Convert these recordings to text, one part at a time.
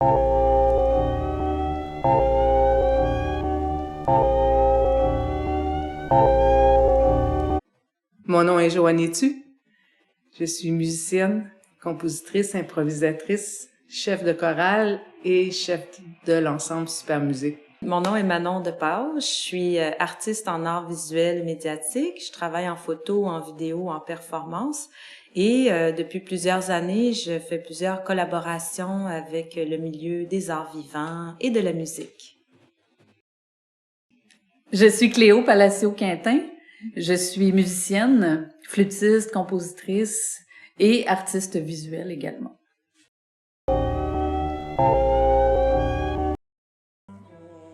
Mon nom est Joanne Etu. Je suis musicienne, compositrice, improvisatrice, chef de chorale et chef de l'ensemble Super Musique. Mon nom est Manon Depage. Je suis artiste en art visuel et médiatique. Je travaille en photo, en vidéo, en performance. Et depuis plusieurs années, je fais plusieurs collaborations avec le milieu des arts vivants et de la musique. Je suis Cléo Palacio-Quintin. Je suis musicienne, flûtiste, compositrice et artiste visuelle également.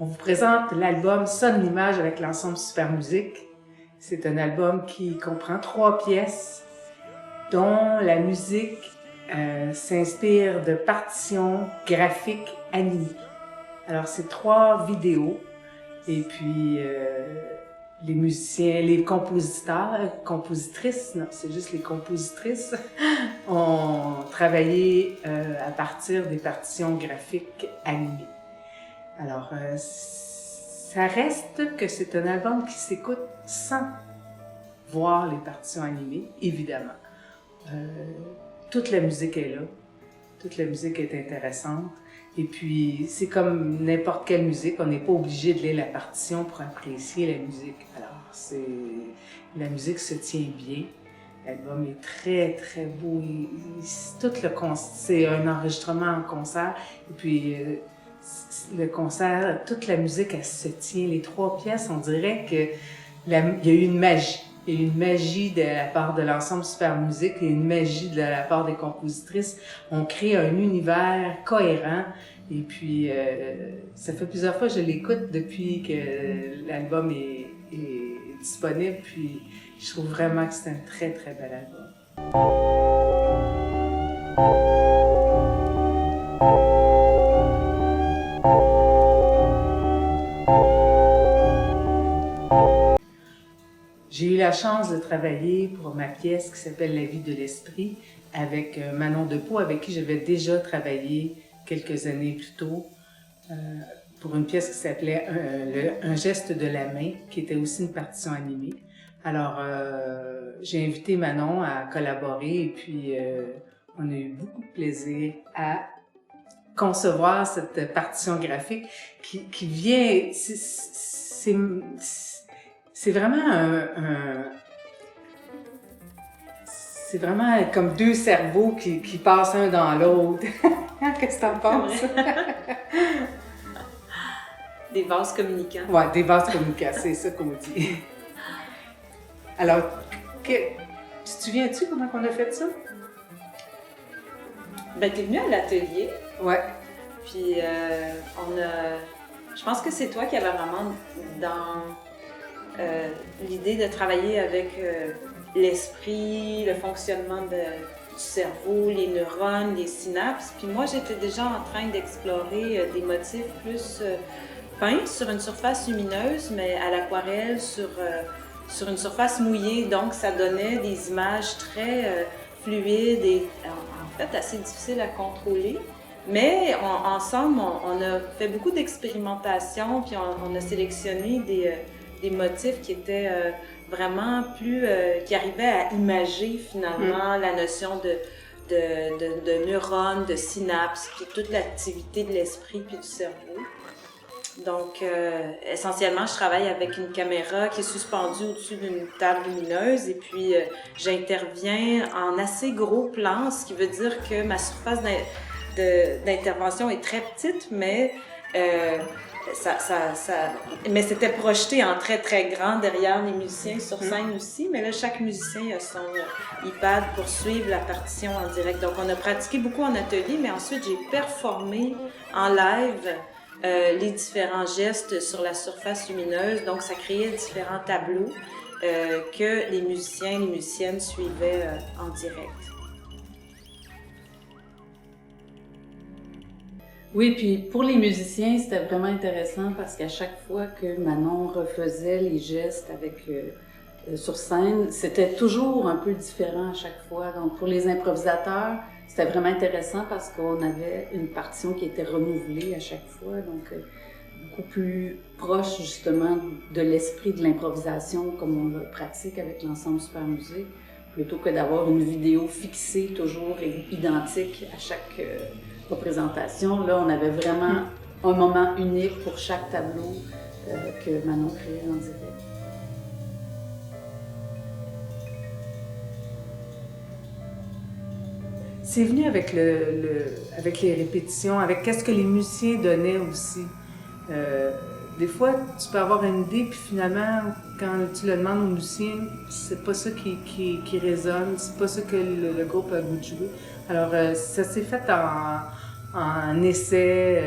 On vous présente l'album Sonne l'image avec l'ensemble Super Musique. C'est un album qui comprend 3 pièces dont la musique s'inspire de partitions graphiques animées. Alors, c'est 3 vidéos et puis les musiciens, les compositeurs, compositrices, non, c'est juste les compositrices, ont travaillé à partir des partitions graphiques animées. Alors, ça reste que c'est un album qui s'écoute sans voir les partitions animées, évidemment. Toute la musique est là, toute la musique est intéressante. Et puis, c'est comme n'importe quelle musique, on n'est pas obligé de lire la partition pour apprécier la musique. Alors, la musique se tient bien. L'album est très, très beau. C'est un enregistrement en concert. Et puis, le concert, toute la musique, elle se tient. Les 3 pièces, on dirait qu'il y a eu une magie. Il y a eu une magie de la part de l'ensemble Super Musique et une magie de la part des compositrices. On crée un univers cohérent. Et puis, ça fait plusieurs fois que je l'écoute depuis que l'album est disponible. Puis, je trouve vraiment que c'est un très, très bel album. J'ai eu la chance de travailler pour ma pièce qui s'appelle La vie de l'esprit avec Manon Depage, avec qui j'avais déjà travaillé quelques années plus tôt pour une pièce qui s'appelait Un geste de la main, qui était aussi une partition animée. Alors, j'ai invité Manon à collaborer et puis on a eu beaucoup de plaisir à concevoir cette partition graphique qui vient... C'est vraiment c'est vraiment comme 2 cerveaux qui passent un dans l'autre. Qu'est-ce que t'en penses? Des vases communicants. Oui, des vases communicants, c'est ça qu'on dit. Alors, tu te souviens-tu comment on a fait ça? Ben, t'es venue à l'atelier. Ouais. Puis, je pense que c'est toi qui avais vraiment dans l'idée de travailler avec l'esprit, le fonctionnement du cerveau, les neurones, les synapses. Puis moi, j'étais déjà en train d'explorer des motifs plus peints sur une surface lumineuse, mais à l'aquarelle, sur une surface mouillée. Donc, ça donnait des images très fluides et en fait assez difficiles à contrôler. Mais ensemble, on a fait beaucoup d'expérimentations, puis on a sélectionné des motifs qui étaient vraiment plus... qui arrivaient à imager finalement la notion de neurones, de synapses, puis toute l'activité de l'esprit puis du cerveau. Donc, essentiellement, je travaille avec une caméra qui est suspendue au-dessus d'une table lumineuse et puis j'interviens en assez gros plan, ce qui veut dire que ma surface d'intervention est très petite, mais mais c'était projeté en très très grand derrière les musiciens sur scène aussi, mais là chaque musicien a son iPad pour suivre la partition en direct. Donc on a pratiqué beaucoup en atelier, mais ensuite j'ai performé en live les différents gestes sur la surface lumineuse, donc ça créait différents tableaux que les musiciens et les musiciennes suivaient en direct. Oui, puis pour les musiciens, c'était vraiment intéressant parce qu'à chaque fois que Manon refaisait les gestes avec sur scène, c'était toujours un peu différent à chaque fois. Donc pour les improvisateurs, C'était vraiment intéressant parce qu'on avait une partition qui était renouvelée à chaque fois, donc beaucoup plus proche justement de l'esprit de l'improvisation comme on le pratique avec l'ensemble Super Musique, plutôt que d'avoir une vidéo fixée toujours identique à chaque représentation. Là, on avait vraiment un moment unique pour chaque tableau que Manon créait en direct. C'est venu avec avec les répétitions, avec qu'est-ce que les musiciens donnaient aussi. Des fois, tu peux avoir une idée, puis finalement, quand tu le demandes aux musiciens, c'est pas ça qui résonne, c'est pas ça que le groupe a goût de jouer. Alors, ça s'est fait en essai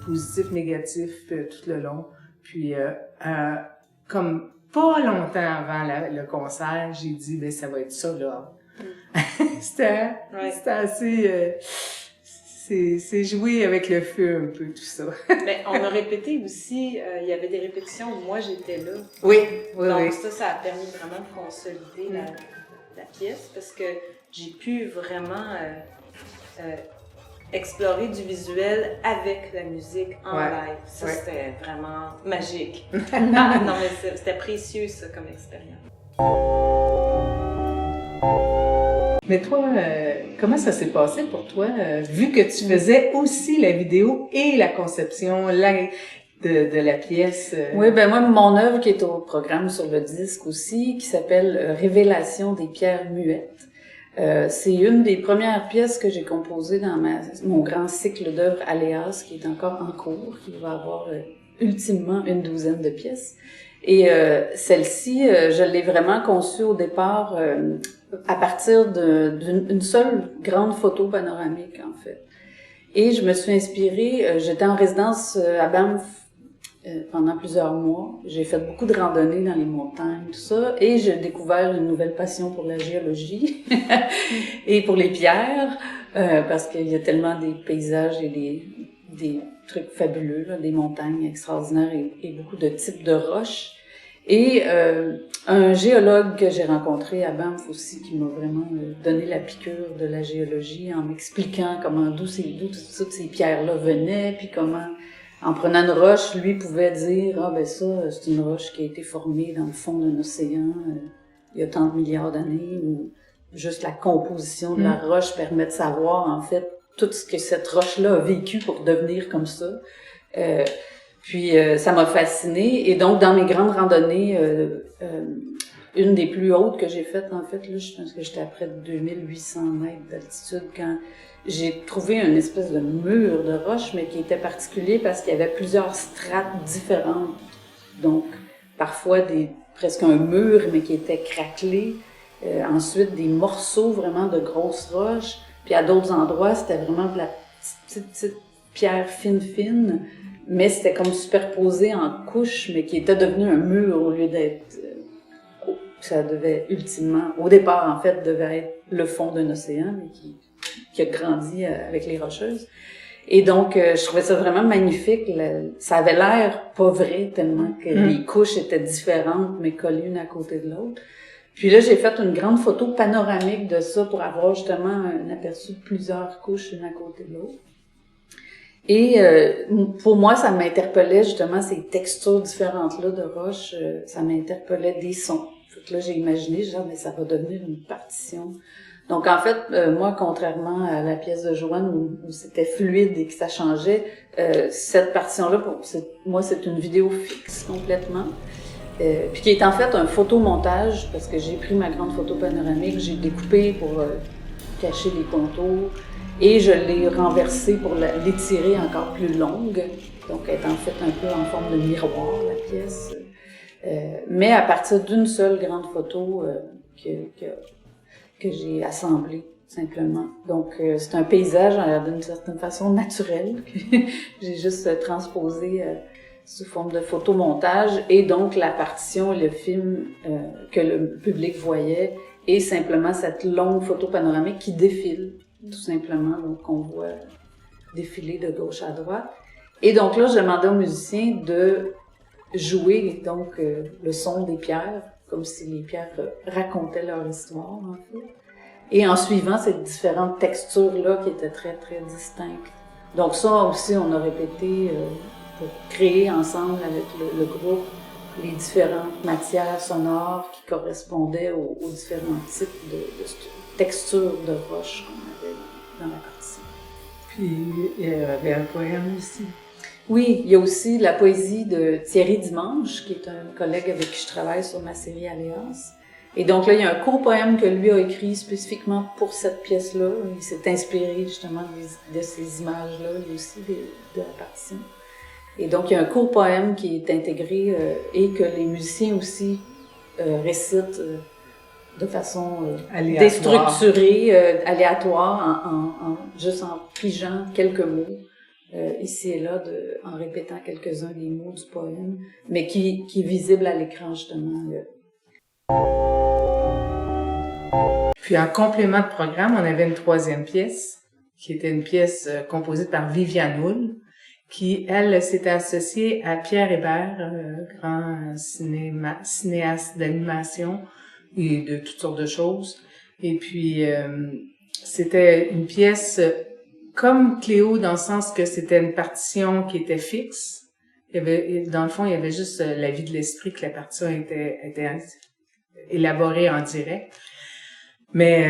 positif, négatif tout le long. Puis, comme pas longtemps avant le concert, j'ai dit, ben ça va être ça, là. C'était assez... c'est jouer avec le feu un peu, tout ça. Mais on a répété aussi, il y avait des répétitions où moi j'étais là. Oui. Donc ça a permis vraiment de consolider la pièce parce que j'ai pu vraiment explorer du visuel avec la musique en live. Ça, c'était vraiment magique. Non, mais c'était précieux, ça, comme expérience. Mais toi, comment ça s'est passé pour toi, vu que tu faisais aussi la vidéo et la conception de la pièce? Oui, ben moi, mon œuvre qui est au programme sur le disque aussi, qui s'appelle Révélation des pierres muettes. C'est une des premières pièces que j'ai composées dans mon grand cycle d'œuvres Aléas, qui est encore en cours, qui va avoir ultimement une 12aine de pièces. Et celle-ci, je l'ai vraiment conçue au départ à partir d'une seule grande photo panoramique, en fait. Et je me suis inspirée, j'étais en résidence à Banff pendant plusieurs mois. J'ai fait beaucoup de randonnées dans les montagnes, tout ça, et j'ai découvert une nouvelle passion pour la géologie et pour les pierres, parce qu'il y a tellement des paysages et des trucs fabuleux, là, des montagnes extraordinaires et beaucoup de types de roches. Et un géologue que j'ai rencontré à Banff aussi, qui m'a vraiment donné la piqûre de la géologie en m'expliquant d'où toutes ces pierres-là venaient, puis comment, en prenant une roche, lui pouvait dire « Ah ben ça, c'est une roche qui a été formée dans le fond d'un océan il y a tant de milliards d'années », ou juste la composition de la roche permet de savoir en fait tout ce que cette roche-là a vécu pour devenir comme ça. Puis ça m'a fascinée. Et donc, dans mes grandes randonnées, une des plus hautes que j'ai faites, en fait, là, je pense que j'étais à près de 2800 mètres d'altitude quand j'ai trouvé une espèce de mur de roche, mais qui était particulier parce qu'il y avait plusieurs strates différentes. Donc, parfois presque un mur, mais qui était craquelé. Ensuite, des morceaux vraiment de grosses roches. Puis à d'autres endroits, c'était vraiment de la petite pierre fine. Mais c'était comme superposé en couches, mais qui était devenu un mur au lieu d'être... ça devait ultimement, au départ en fait, devait être le fond d'un océan, mais qui a grandi avec les rocheuses. Et donc, je trouvais ça vraiment magnifique. Ça avait l'air pas vrai tellement que les couches étaient différentes, mais collées une à côté de l'autre. Puis là, j'ai fait une grande photo panoramique de ça pour avoir justement un aperçu de plusieurs couches une à côté de l'autre. Et pour moi, ça m'interpellait justement ces textures différentes-là de roches, ça m'interpellait des sons. Donc là, j'ai imaginé, genre, mais ça va devenir une partition. Donc en fait, moi, contrairement à la pièce de Joanne où c'était fluide et que ça changeait, cette partition-là, moi, c'est une vidéo fixe complètement. Puis qui est en fait un photomontage, parce que j'ai pris ma grande photo panoramique, j'ai découpé pour cacher les contours, et je l'ai renversée pour l'étirer encore plus longue, donc elle est en fait un peu en forme de miroir, la pièce, mais à partir d'une seule grande photo que j'ai assemblée, simplement. Donc c'est un paysage d'une certaine façon naturel, que j'ai juste transposé sous forme de photomontage, et donc la partition et le film que le public voyait est simplement cette longue photo panoramique qui défile, tout simplement, donc on voit défiler de gauche à droite. Et donc là, je demandais aux musiciens de jouer donc le son des pierres, comme si les pierres racontaient leur histoire, en fait. et en suivant ces différentes textures-là qui étaient très, très distinctes. Donc ça aussi, on a répété pour créer ensemble avec le groupe les différentes matières sonores qui correspondaient aux différents types de textures de roche qu'on avait dans la partition. Puis, il y avait un poème aussi. Oui, il y a aussi la poésie de Thierry Dimanche, qui est un collègue avec qui je travaille sur ma série Alliance. Et donc là, il y a un court poème que lui a écrit spécifiquement pour cette pièce-là. Il s'est inspiré justement de ces images-là, lui aussi, de la partition. Et donc, il y a un court poème qui est intégré et que les musiciens aussi récitent de façon déstructurée, aléatoire, juste en pigeant quelques mots. Ici et là, en répétant quelques-uns des mots du poème, mais qui est visible à l'écran, justement. Puis en complément de programme, on avait une troisième pièce, qui était une pièce composée par Viviane Houle, qui, elle, s'était associée à Pierre Hébert, grand cinéaste d'animation et de toutes sortes de choses. Et puis, c'était une pièce comme Cléo, dans le sens que c'était une partition qui était fixe. Dans le fond, il y avait juste la vie de l'esprit que la partition était élaborée en direct. Mais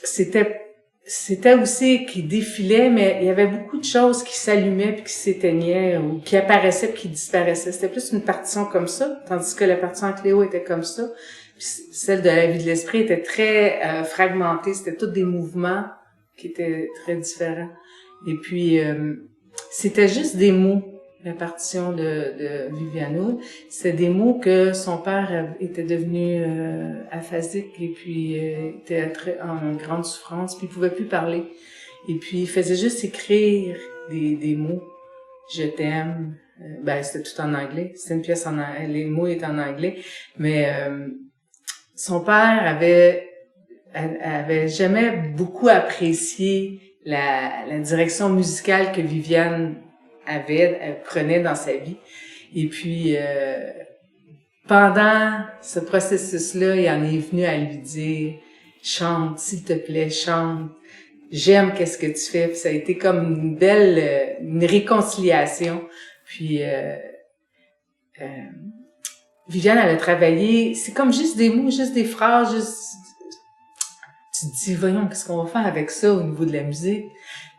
c'était aussi qui défilait, mais il y avait beaucoup de choses qui s'allumaient puis qui s'éteignaient ou qui apparaissaient puis qui disparaissaient. C'était plus une partition comme ça, tandis que la partition en Cléo était comme ça. Puis celle de la vie de l'esprit était très fragmentée. C'était tous des mouvements qui étaient très différents. Et puis, c'était juste des mots, la partition de Viviane Houle. C'était des mots que son père était devenu aphasique et puis était en grande souffrance, puis il pouvait plus parler. Et puis, il faisait juste écrire des mots. Je t'aime. C'était tout en anglais. C'était une pièce en anglais. Les mots étaient en anglais. Mais son père avait jamais beaucoup apprécié la direction musicale que Viviane prenait dans sa vie. Et puis, pendant ce processus-là, il en est venu à lui dire « Chante, s'il te plaît, chante. J'aime qu'est-ce que tu fais. » Puis ça a été comme une belle, une réconciliation. Puis, Viviane avait travaillé, c'est comme juste des mots, juste des phrases, tu te dis, voyons, qu'est-ce qu'on va faire avec ça au niveau de la musique?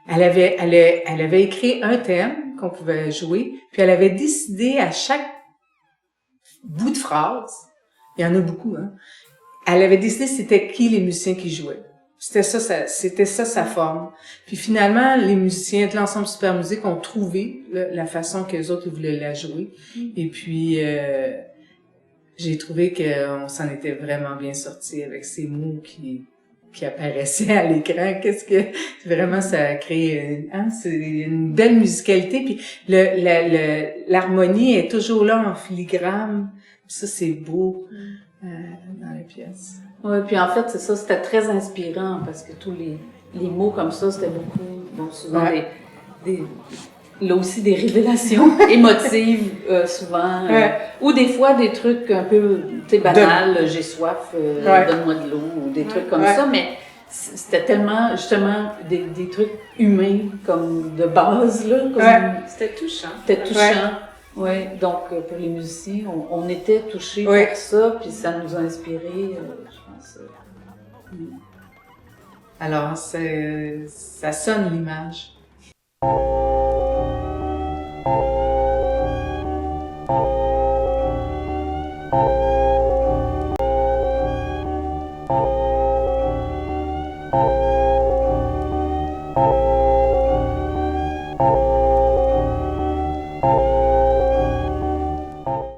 Elle avait écrit un thème qu'on pouvait jouer, puis elle avait décidé à chaque bout de phrase, il y en a beaucoup, hein, elle avait décidé c'était qui les musiciens qui jouaient. C'était ça sa forme. Puis finalement, les musiciens de l'ensemble Super Musique ont trouvé la façon qu'eux autres ils voulaient la jouer. Et puis, j'ai trouvé qu'on s'en était vraiment bien sorti avec ces mots qui apparaissaient à l'écran. Vraiment, ça a créé, c'est une belle musicalité. Puis l'harmonie est toujours là en filigrane. Ça, c'est beau dans la pièce. Oui, puis en fait, c'est ça, c'était très inspirant parce que tous les mots comme ça, c'était beaucoup, souvent là aussi des révélations émotives, souvent, ou des fois des trucs un peu, banals, j'ai soif, donne-moi de l'eau, ou des trucs comme ça, mais c'était tellement, justement, des trucs humains, comme de base, là. C'était touchant. C'était touchant. Oui, donc pour les musiciens, on était touchés par ça, puis ça nous a inspiré, je pense. Alors, ça sonne l'image.